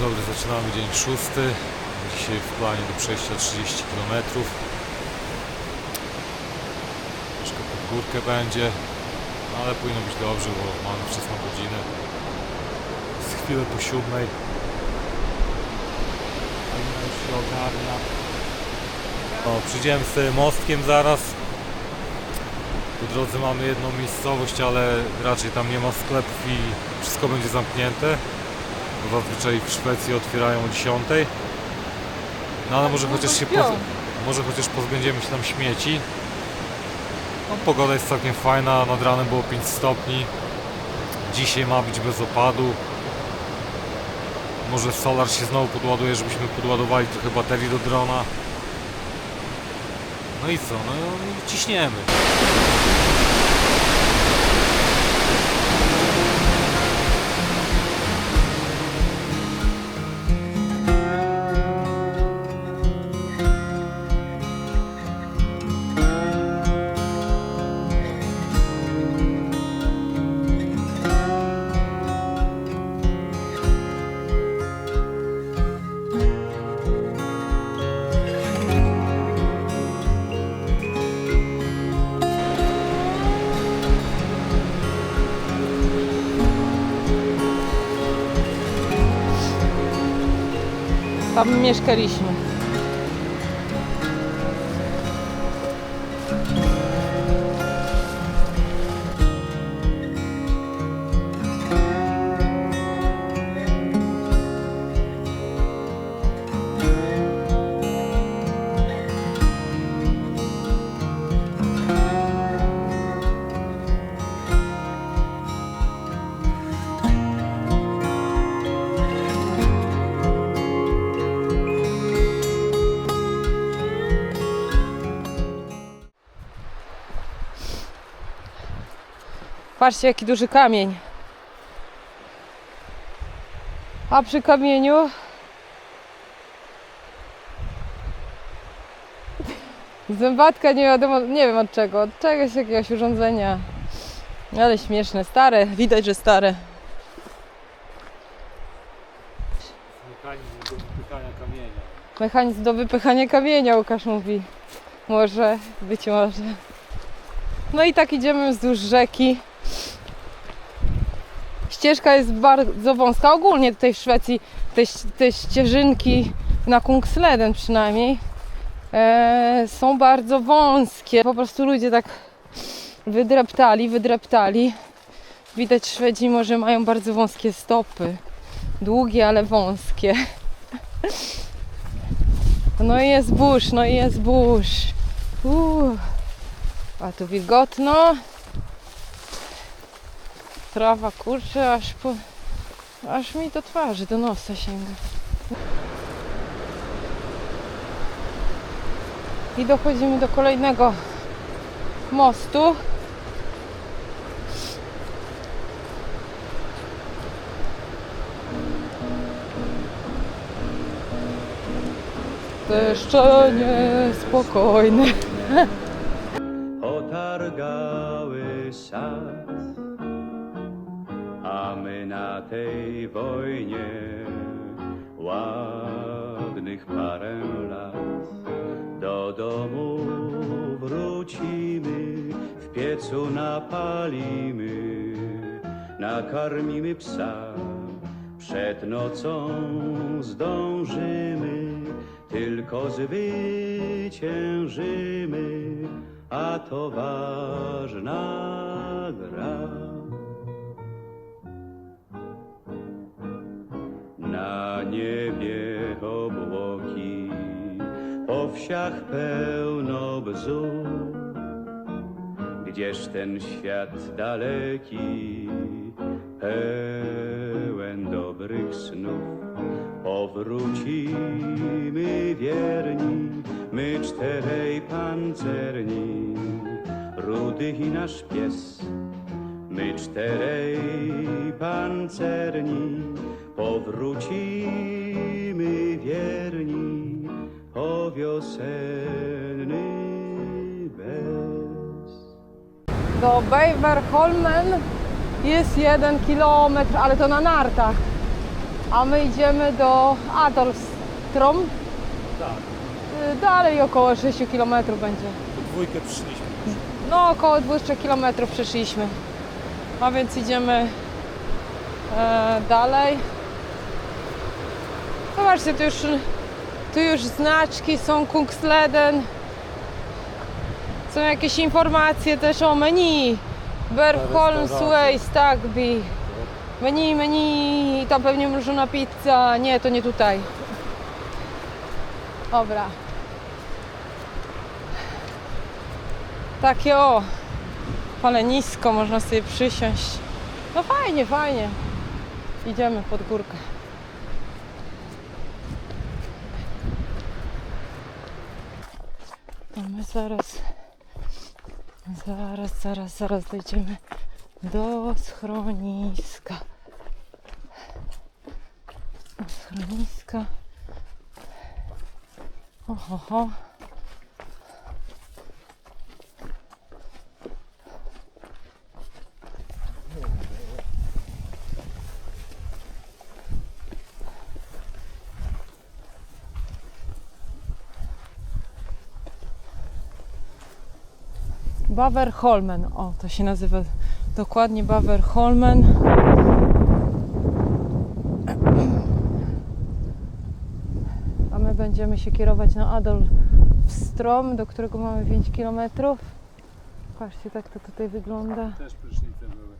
dobry, zaczynamy dzień 6. Dzisiaj w planie do przejścia 30 km. Troszkę pod górkę będzie, ale powinno być dobrze, bo mamy wczesną godzinę. Z chwilę po 7. Już się ogarnia. Przyjdziemy z tym mostkiem zaraz. Po drodze mamy jedną miejscowość, ale raczej tam nie ma sklepów i wszystko będzie zamknięte. Bo zazwyczaj w Szwecji otwierają o 10. No ale może chociaż pozbędziemy się tam śmieci. No, pogoda jest całkiem fajna, nad ranem było 5 stopni. Dzisiaj ma być bez opadu. Może solar się znowu podładuje, żebyśmy podładowali trochę baterii do drona. No i co? No i ciśniemy. Tam mieszkaliśmy. Patrzcie, jaki duży kamień. A przy kamieniu zębatka nie wiadomo, nie wiem od czego, od czegoś, jakiegoś urządzenia. Ale śmieszne, stare, widać, że stare. Mechanizm do wypychania kamienia. Mechanizm do wypychania kamienia, Łukasz mówi. Może, być może. No i tak idziemy wzdłuż rzeki. Ścieżka jest bardzo wąska. Ogólnie tutaj w Szwecji te ścieżynki na Kungsleden przynajmniej są bardzo wąskie. Po prostu ludzie tak wydreptali. Widać, Szwedzi może mają bardzo wąskie stopy. Długie, ale wąskie. No i jest burz. A tu wilgotno. Trawa kurcze, aż mi do twarzy, do nosa sięga. I dochodzimy do kolejnego mostu. Jeszcze niespokojne. Otargały sad, a my na tej wojnie ładnych parę lat. Do domu wrócimy, w piecu napalimy, nakarmimy psa, przed nocą zdążymy, tylko zwyciężymy, a to ważna gra. Na niebie obłoki, po wsiach pełno bzów. Gdzież ten świat daleki, pełen dobrych snów. Powrócimy wierni, my czterej pancerni, Rudy i nasz pies. My czterej pancerni, powrócimy wierni po wiosenny bez. Do Beverholmen jest 1 kilometr, ale to na nartach. A my idziemy do Adolfstrom. Tak, Dalej około 6 km będzie. po dwójkę przyszliśmy. No około 20 km przeszliśmy. A więc idziemy dalej. Zobaczcie, tu już znaczki są, Kungsleden. Są jakieś informacje też o menu. Bergholmsway, Stagby. Menu, tam pewnie mrożona pizza. Nie, to nie tutaj. Dobra. Takie o, palenisko, można sobie przysiąść. No fajnie, fajnie. Idziemy pod górkę. A my zaraz dojdziemy do schroniska. Do schroniska. Oho. Baverholmen, o to się nazywa dokładnie Baverholmen. A my będziemy się kierować na Adolfstrom, do którego mamy 5 km. Patrzcie, tak to tutaj wygląda. Też prysznice były.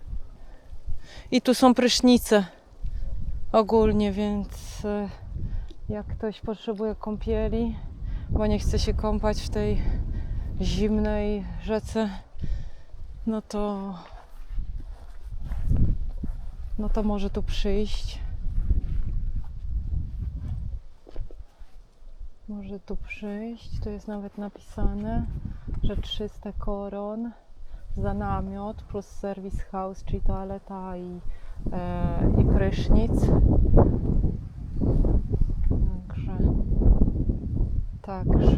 I tu są prysznice ogólnie, więc jak ktoś potrzebuje kąpieli, bo nie chce się kąpać w tej zimnej rzece, no to może tu przyjść. Może tu przyjść. Tu jest nawet napisane, że 300 koron za namiot plus service house, czyli toaleta i prysznic. Także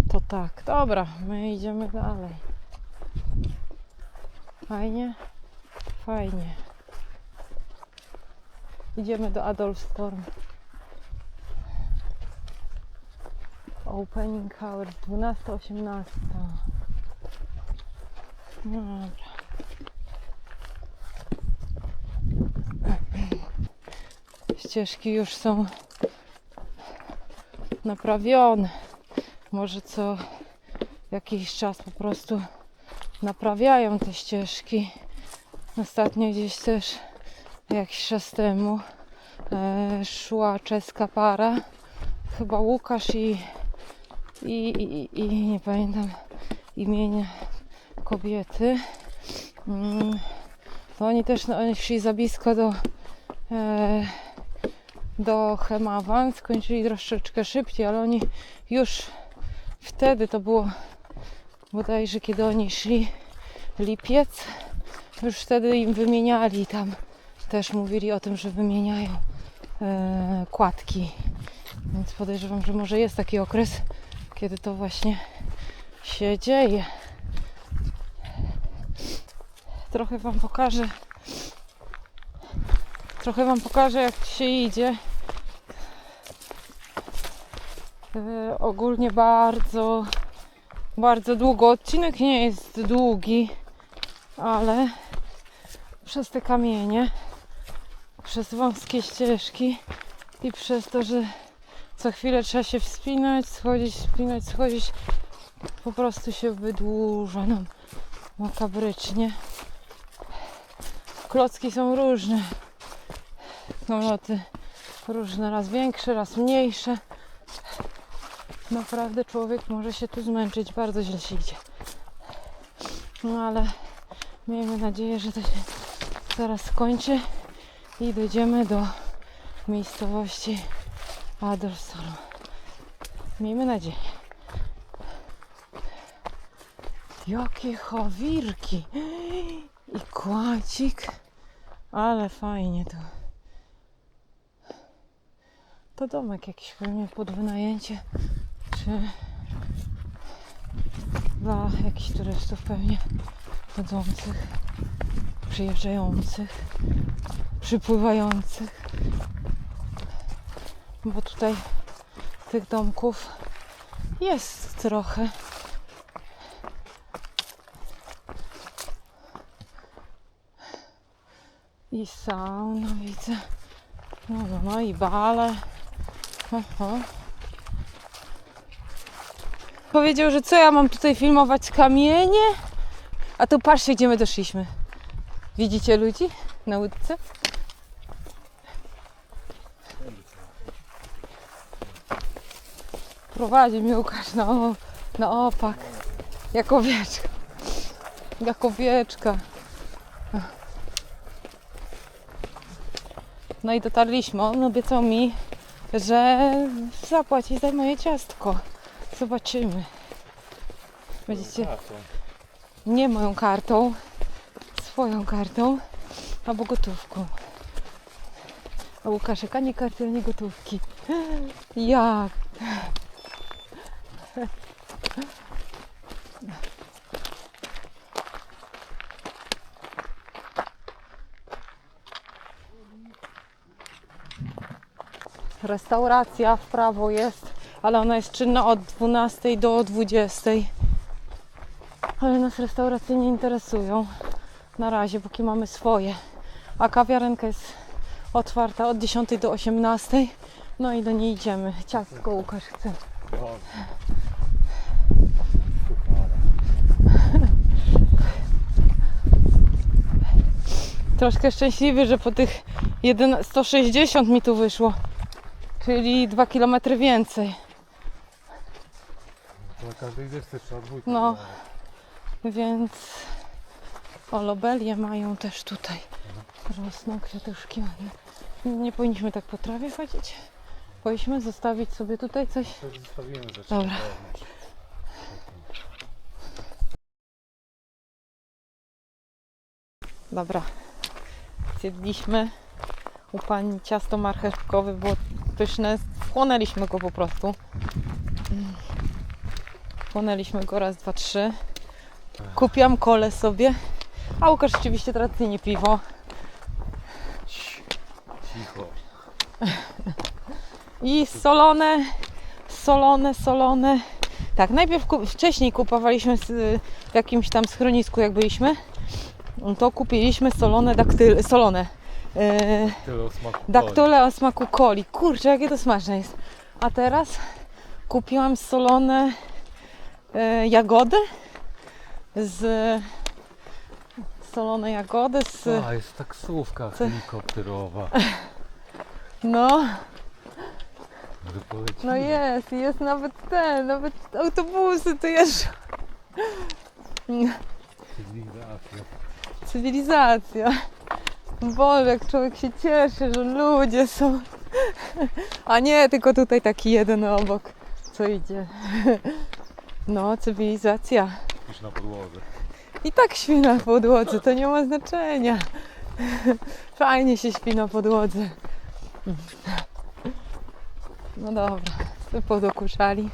to tak. Dobra, my idziemy dalej. Fajnie? Fajnie. Idziemy do Adolfstorm. Opening hour 12:18. Dobra. Ścieżki już są naprawione. Może co jakiś czas po prostu naprawiają te ścieżki. Ostatnio gdzieś też jakiś czas temu szła czeska para, chyba Łukasz i nie pamiętam imienia kobiety. To oni też oni szli za blisko do Hemavan, skończyli troszeczkę szybciej, ale oni już wtedy, to było bodajże kiedy oni szli, lipiec, już wtedy im wymieniali, tam też mówili o tym, że wymieniają kładki, więc podejrzewam, że może jest taki okres, kiedy to właśnie się dzieje. Trochę wam pokażę jak się idzie. Ogólnie bardzo długo. Odcinek nie jest długi, ale przez te kamienie, przez wąskie ścieżki i przez to, że co chwilę trzeba się wspinać, schodzić, po prostu się wydłuża nam makabrycznie. Klocki są różne, namioty różne, raz większe, raz mniejsze. Naprawdę człowiek może się tu zmęczyć, bardzo źle się idzie. No ale miejmy nadzieję, że to się zaraz skończy i dojdziemy do miejscowości Adolfstorm. Miejmy nadzieję. Jakie chawirki i kładzik, ale fajnie tu. To domek jakiś pewnie pod wynajęcie, czy dla jakichś turystów pewnie chodzących przyjeżdżających, przypływających. Bo tutaj tych domków jest trochę. I sauna widzę. No i bale. Aha. Powiedział, że co ja mam tutaj filmować, kamienie? A tu patrzcie, gdzie my doszliśmy. Widzicie ludzi na łódce? Prowadzi mnie Łukasz na opak. Jak owieczka. Jak owieczka. No i dotarliśmy. On obiecał mi, że zapłaci za moje ciastko. Zobaczymy. Będziecie... Nie moją kartą, swoją kartą, albo gotówką. A Łukaszek ani karty, ani gotówki. Jak? Restauracja w prawo jest, ale ona jest czynna od 12 do 20. Ale nas restauracje nie interesują na razie, póki mamy swoje. A kawiarenka jest otwarta od 10 do 18. No i do niej idziemy. Ciastko Łukasz chce. Troszkę szczęśliwy, że po tych 160 mi tu wyszło. Czyli 2 km więcej. To na każdej desce trzeba dwójkę. No. Więc lobelie mają też tutaj. Rosną kwiatuszki ładne. Nie powinniśmy tak po trawie chodzić. Powinniśmy zostawić sobie tutaj coś. To zostawimy rzeczy. Dobra. Dobra. Zjedliśmy u pani ciasto marchewkowe, było pyszne. Wchłonęliśmy go po prostu. Wchłonęliśmy go raz, dwa, trzy. Kupiłam kolę sobie. A Łukasz oczywiście tradycyjnie piwo. Cicho. I solone. Tak, najpierw wcześniej kupowaliśmy w jakimś tam schronisku, jak byliśmy. To kupiliśmy solone daktyle Tyle o smaku daktyle o smaku coli. Kurczę, jakie to smaczne jest. A teraz kupiłam solone jagody solone jagody z... A, jest taksówka helikopterowa. No, Że polecimy. no jest nawet nawet autobusy tu jeżdżą. Cywilizacja. Cywilizacja. Boże, jak człowiek się cieszy, że ludzie są. A nie tylko tutaj taki jeden obok, co idzie. No, cywilizacja. Już na podłodze. I tak śpi na podłodze, to nie ma znaczenia. Fajnie się śpi na podłodze. No dobra, sobie podokuszali.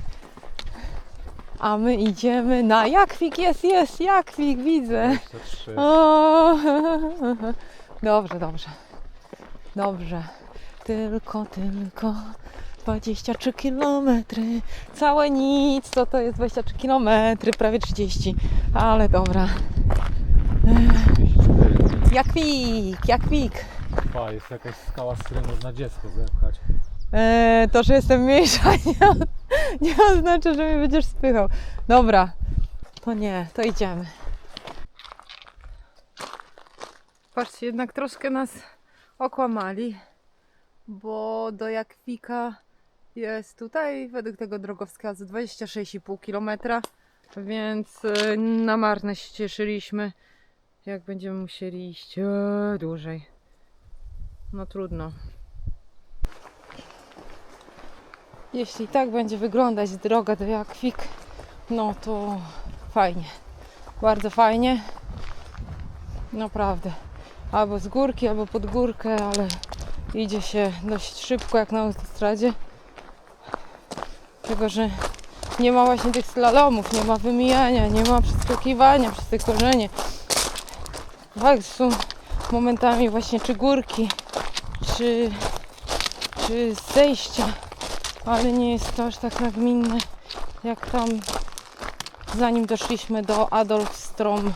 A my idziemy na Jakwik, jest, Jakwik, widzę. 23. O, dobrze. Tylko 23 km. Całe nic, to jest 23 km, prawie 30. Ale dobra. Jakwik. A, jest jakaś skała, z której można dziecko zepchać. To, że jestem mniejsza, nie oznacza, że mnie będziesz spychał. Dobra, to nie, to idziemy. Patrzcie, jednak troszkę nas okłamali, bo do Jakwika jest tutaj, według tego drogowskazu, 26,5 km, więc na marne się cieszyliśmy, jak będziemy musieli iść dłużej. No trudno. Jeśli tak będzie wyglądać droga do Jakwik, no to fajnie, bardzo fajnie, naprawdę. Albo z górki, albo pod górkę, ale idzie się dość szybko, jak na autostradzie. Tylko że nie ma właśnie tych slalomów, nie ma wymijania, nie ma przeskakiwania przez te korzenie. Fakt, są momentami właśnie czy górki, czy zejścia, ale nie jest to aż tak nagminne jak tam, zanim doszliśmy do Adolfstrom.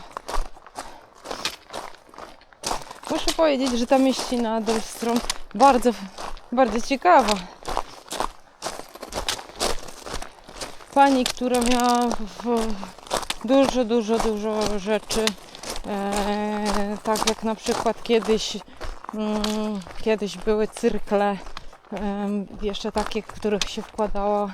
Muszę powiedzieć, że ta mieścina Adolfstrom bardzo, bardzo ciekawa. Pani, która miała dużo rzeczy, tak jak na przykład kiedyś były cyrkle, jeszcze takie, w których się wkładało,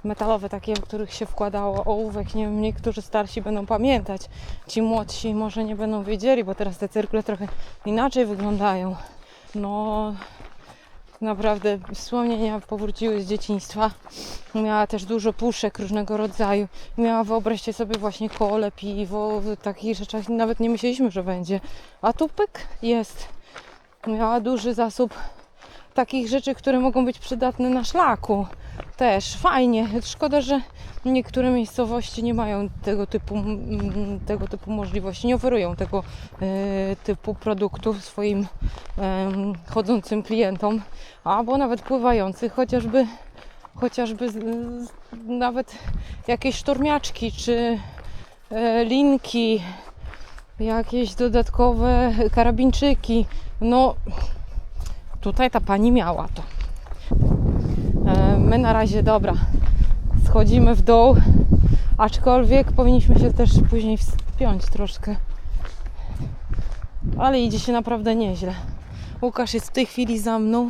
metalowe takie, w których się wkładało ołówek. Nie wiem, niektórzy starsi będą pamiętać, ci młodsi może nie będą wiedzieli, bo teraz te cyrkle trochę inaczej wyglądają. No naprawdę wspomnienia powróciły z dzieciństwa. Miała też dużo puszek różnego rodzaju. Miała, wyobraźcie sobie, właśnie kole, piwo, w takich rzeczach nawet nie myśleliśmy, że będzie. A tu pyk jest. Miała duży zasób takich rzeczy, które mogą być przydatne na szlaku. Też fajnie. Szkoda, że niektóre miejscowości nie mają tego typu możliwości, nie oferują tego typu produktów swoim chodzącym klientom, albo nawet pływających, chociażby nawet jakieś sztormiaczki czy linki, jakieś dodatkowe karabinczyki. No tutaj ta pani miała to. My na razie, dobra, schodzimy w dół, aczkolwiek powinniśmy się też później wspiąć troszkę. Ale idzie się naprawdę nieźle. Łukasz jest w tej chwili za mną.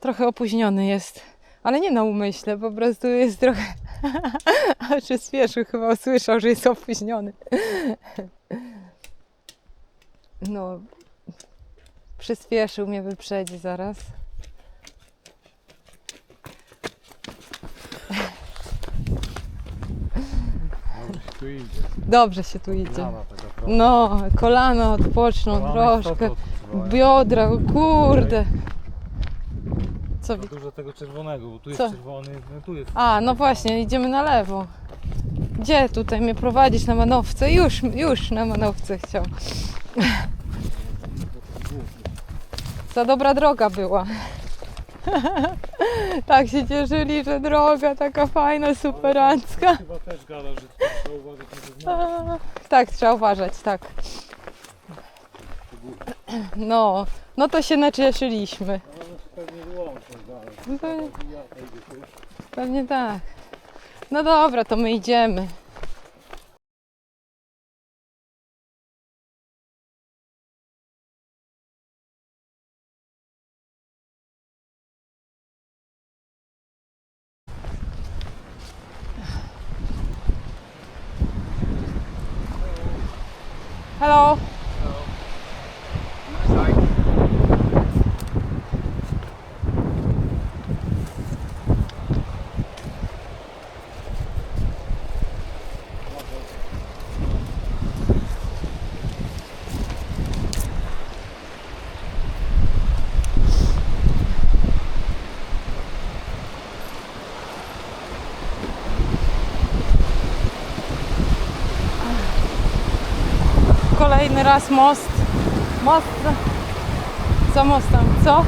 Trochę opóźniony jest, ale nie na umyśle, po prostu jest trochę... A przyspieszył, chyba usłyszał, że jest opóźniony. No, przyspieszył, mnie wyprzedzi zaraz. Tu idzie. Dobrze się tu idzie. Rana taka trochę. No, kolana odpoczną Kolana i troszkę. stopy odpoczywają. Biodra, kurde. Co Za dużo tego czerwonego, bo tu jest Co? czerwony, no tu jest. A, no właśnie, idziemy na lewo. Gdzie tutaj mnie prowadzić na manowce? Już na manowce chciał. Za dobra droga była. Tak się cieszyli, że droga taka fajna, superancka. Chyba też gada, że trzeba uważać na te znaki. Tak, trzeba uważać, tak. No to się nacieszyliśmy. Pewnie wyłączą dalej. Pewnie tak. No dobra, to my idziemy. Hello. Kolejny raz most. Most. Co most tam? Co?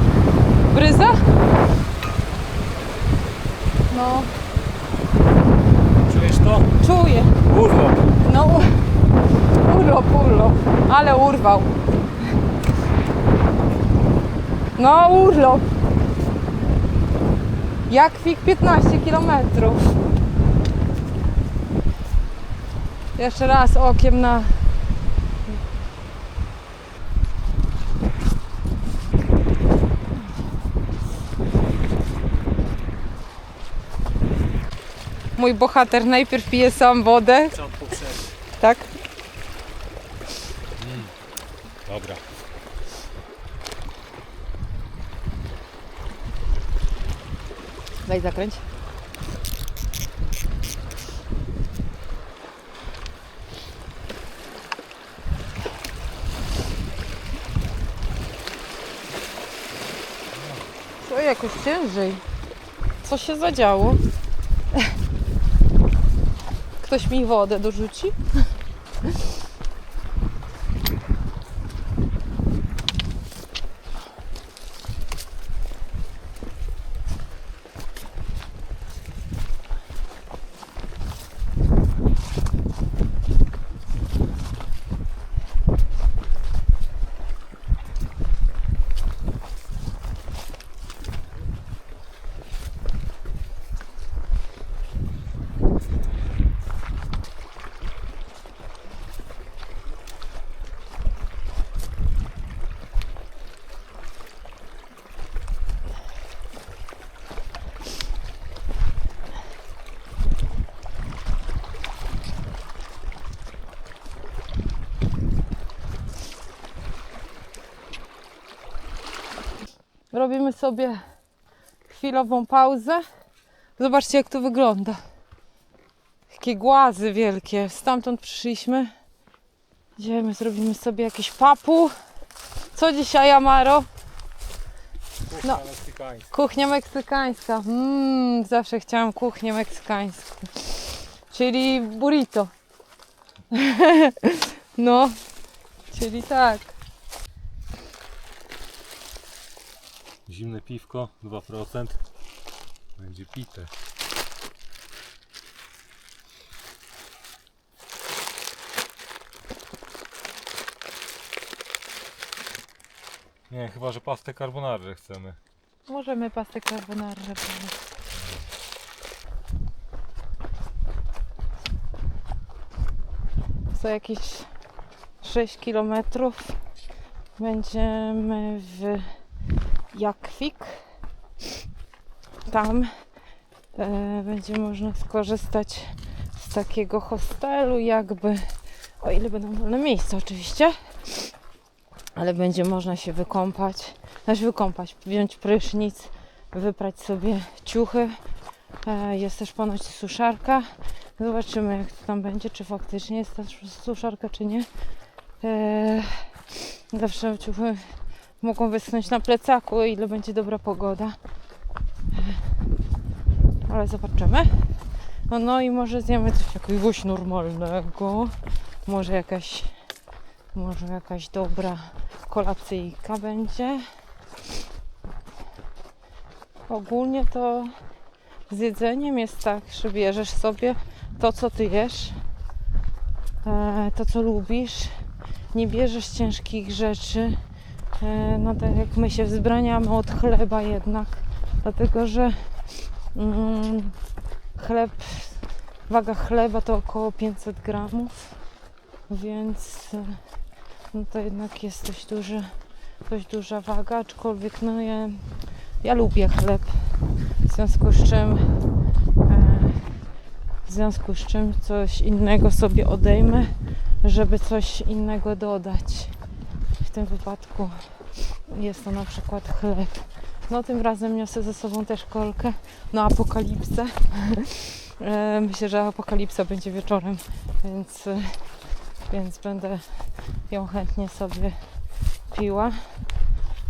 Bryza? No, Czujesz to? czuję. Urlop. No, urlop. Ale urwał. No, urlop. Jak fik 15 km. Jeszcze raz okiem na... Mój bohater najpierw pije sam wodę. Sam poprzedni. Tak? Dobra. Daj zakręć. Co, jakoś ciężej. Co się zadziało? Ktoś mi wodę dorzuci? Robimy sobie chwilową pauzę. Zobaczcie, jak to wygląda. Jakie głazy wielkie. Stamtąd przyszliśmy. Idziemy, zrobimy sobie jakieś papu. Co dzisiaj, Amaro? No, kuchnia meksykańska. Zawsze chciałam kuchnię meksykańską. Czyli burrito. No, czyli tak. Zimne piwko, 2%. Będzie pite. Nie, chyba że pastę carbonara chcemy. Możemy pastę carbonara robić. Za jakieś 6 km będziemy w Jakwik. Tam będzie można skorzystać z takiego hostelu, jakby, o ile będą wolne miejsca oczywiście, ale będzie można się wykąpać, wziąć prysznic, wyprać sobie ciuchy. Jest też ponoć suszarka. Zobaczymy, jak to tam będzie, czy faktycznie jest ta suszarka, czy nie. Zawsze ciuchy mogą wyschnąć na plecaku, o ile będzie dobra pogoda. Ale zobaczymy. No i może zjemy coś jakiegoś normalnego. Może jakaś dobra kolacyjka będzie. Ogólnie to z jedzeniem jest tak, że bierzesz sobie to, co ty jesz, to, co lubisz. Nie bierzesz ciężkich rzeczy. No tak jak my się wzbraniamy od chleba jednak, dlatego że waga chleba to około 500 gramów, więc no to jednak jest dość duża waga, aczkolwiek no ja lubię chleb, w związku z czym coś innego sobie odejmę, żeby coś innego dodać. W tym wypadku jest to na przykład chleb. No tym razem niosę ze sobą też kolkę na apokalipsę. Myślę, że apokalipsa będzie wieczorem, więc będę ją chętnie sobie piła.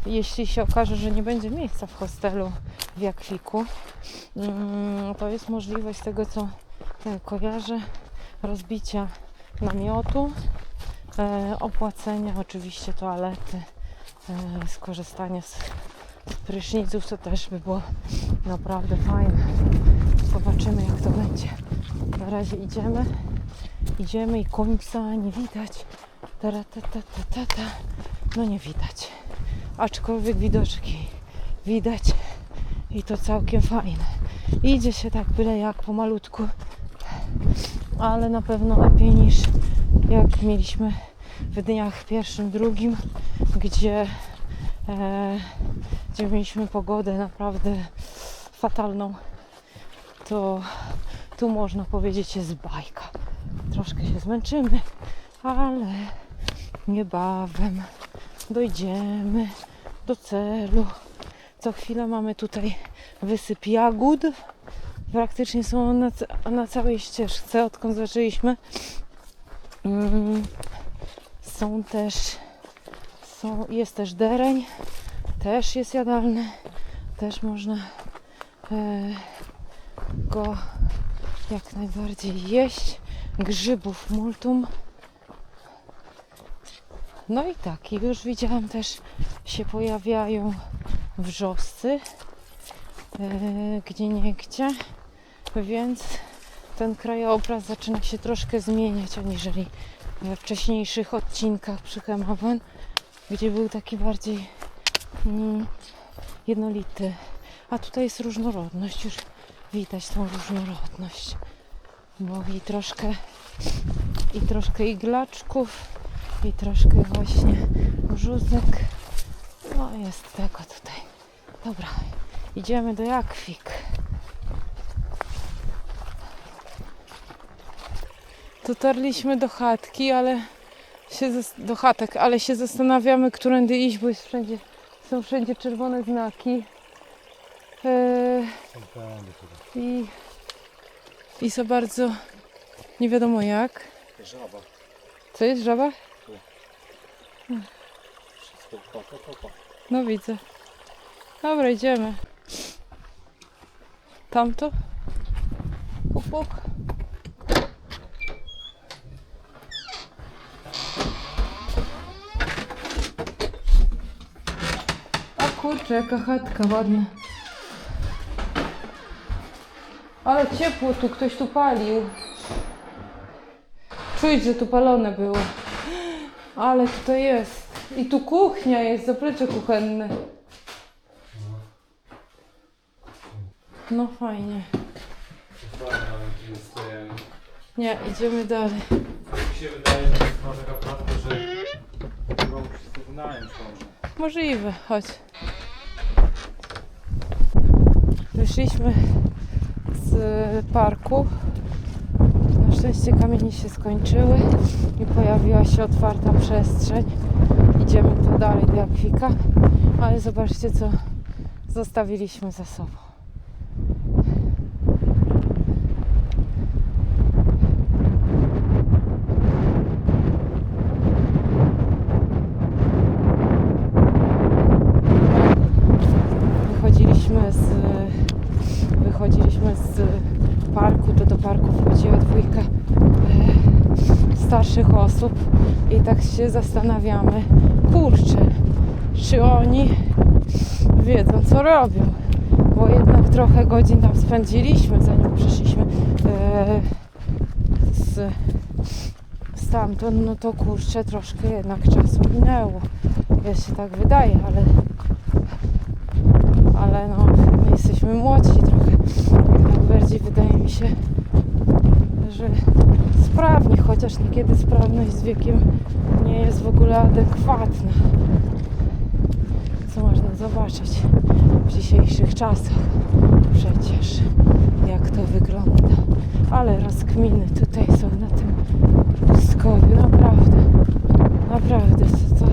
Jeśli się okaże, że nie będzie miejsca w hostelu w Jakwiku, to jest możliwość, z tego co kojarzę, rozbicia namiotu, opłacenia oczywiście toalety, skorzystania z pryszniców, to też by było naprawdę fajne. Zobaczymy, jak to będzie. Na razie idziemy i końca nie widać. No nie widać. Aczkolwiek widoczki widać i to całkiem fajne. Idzie się tak byle jak pomalutku, ale na pewno lepiej niż jak mieliśmy w dniach pierwszym, drugim, gdzie mieliśmy pogodę naprawdę fatalną. To tu można powiedzieć jest bajka. Troszkę się zmęczymy, ale niebawem dojdziemy do celu. Co chwilę mamy tutaj wysyp jagód. Praktycznie są na całej ścieżce, odkąd zaczęliśmy. Jest też dereń, też jest jadalny, też można go jak najbardziej jeść. Grzybów multum No i tak, i już widziałam też się pojawiają wrzosy, gdzieniegdzie, więc ten krajobraz zaczyna się troszkę zmieniać aniżeli we wcześniejszych odcinkach przy Hemawan, gdzie był taki bardziej jednolity. A tutaj jest różnorodność, już widać tą różnorodność. No i troszkę iglaczków, i troszkę właśnie brzózek. No jest tego tutaj. Dobra, idziemy do Jakwik. Dotarliśmy do chatki, do chatek, ale się zastanawiamy, którędy iść, bo są wszędzie czerwone znaki. I za bardzo nie wiadomo jak. Żaba. Co jest żaba? Wszystko kopa. No widzę. Dobra, idziemy. Tamto? Puk, puk. A kurczę, jaka chatka ładna. Ale ciepło tu, ktoś tu palił. Czuć, że tu palone było. Ale tutaj jest. I tu kuchnia jest, zaplecze kuchenne. No fajnie. Nie, idziemy dalej. Mi się wydaje, że jest ma taka prawda, że chyba wszyscy wynajem ciąży. Możliwe, chodź. Wyszliśmy z parku. Na szczęście kamienie się skończyły i pojawiła się otwarta przestrzeń. Idziemy tu dalej do Jakwika, ale zobaczcie, co zostawiliśmy za sobą. Wychodziliśmy z parku, to do parku wchodziła dwójka starszych osób i tak się zastanawiamy, kurczę, czy oni wiedzą, co robią, bo jednak trochę godzin tam spędziliśmy, zanim przyszliśmy stamtąd, no to kurczę, troszkę jednak czasu minęło, ja się tak wydaje, ale no, my jesteśmy młodsi trochę, tak bardziej wydaje mi się, że sprawni, chociaż niekiedy sprawność z wiekiem nie jest w ogóle adekwatna, co można zobaczyć w dzisiejszych czasach przecież, jak to wygląda, ale rozkminy tutaj są na tym pustkowiu, naprawdę, to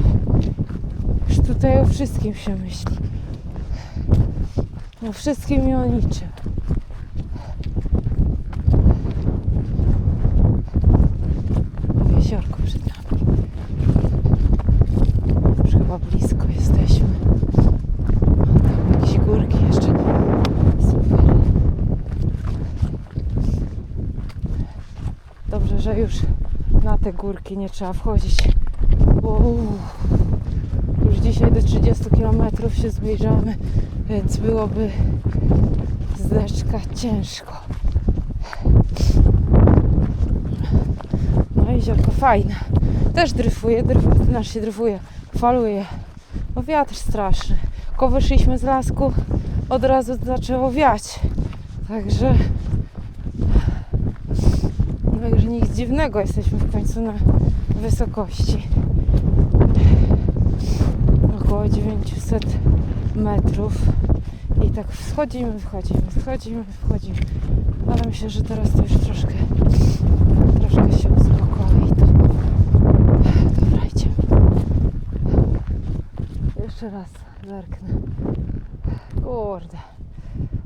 już tutaj o wszystkim się myśli. O wszystkim i o niczym. Jeziorko przed nami. Już chyba blisko jesteśmy. O, tam jakieś górki jeszcze. Super. Dobrze, że już na te górki nie trzeba wchodzić. Bo już dzisiaj do 30 km się zbliżamy, więc byłoby z deszcza ciężko. No jeziorko fajne. Też dryfuje, faluje. No wiatr straszny. Tylko wyszliśmy z lasku, od razu zaczęło wiać. Także nic dziwnego, jesteśmy w końcu na wysokości około 900 metrów i tak wchodzimy, ale myślę, że teraz to już troszkę się uspokoi. Dobra, idziemy. Jeszcze raz zerknę. Kurde,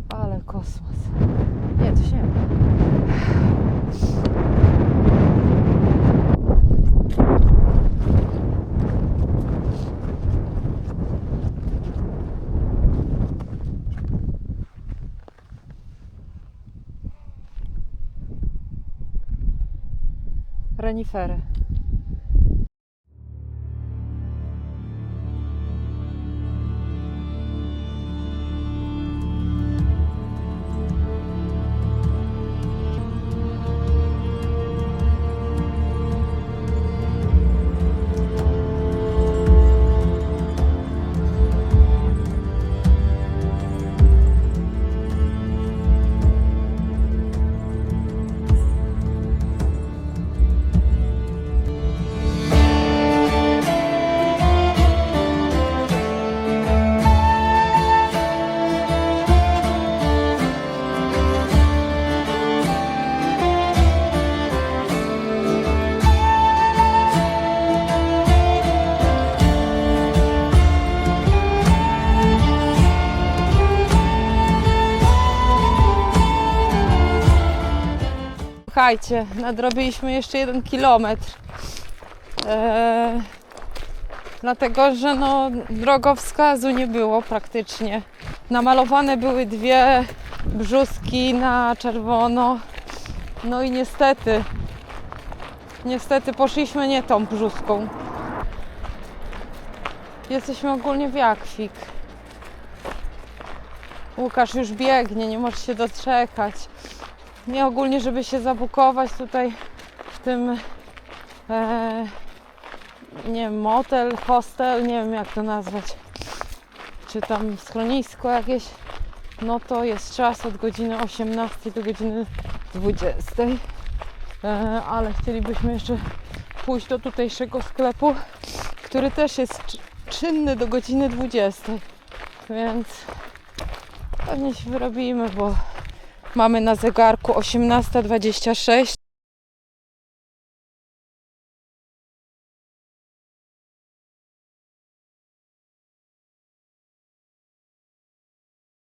ale kosmos. Nie, to się renifery. Słuchajcie, nadrobiliśmy jeszcze 1 kilometr. Dlatego, że no, drogowskazu nie było praktycznie. Namalowane były 2 brzuski na czerwono. No i niestety poszliśmy nie tą brzuską. Jesteśmy ogólnie w Jakwik. Łukasz już biegnie, nie może się doczekać. Nie ogólnie, żeby się zabukować tutaj w tym nie wiem, motel, hostel, nie wiem jak to nazwać, czy tam schronisko jakieś, no to jest czas od godziny 18 do godziny 20. Ale chcielibyśmy jeszcze pójść do tutejszego sklepu, który też jest czynny do godziny 20. Więc pewnie się wyrobimy, bo mamy na zegarku 18:26.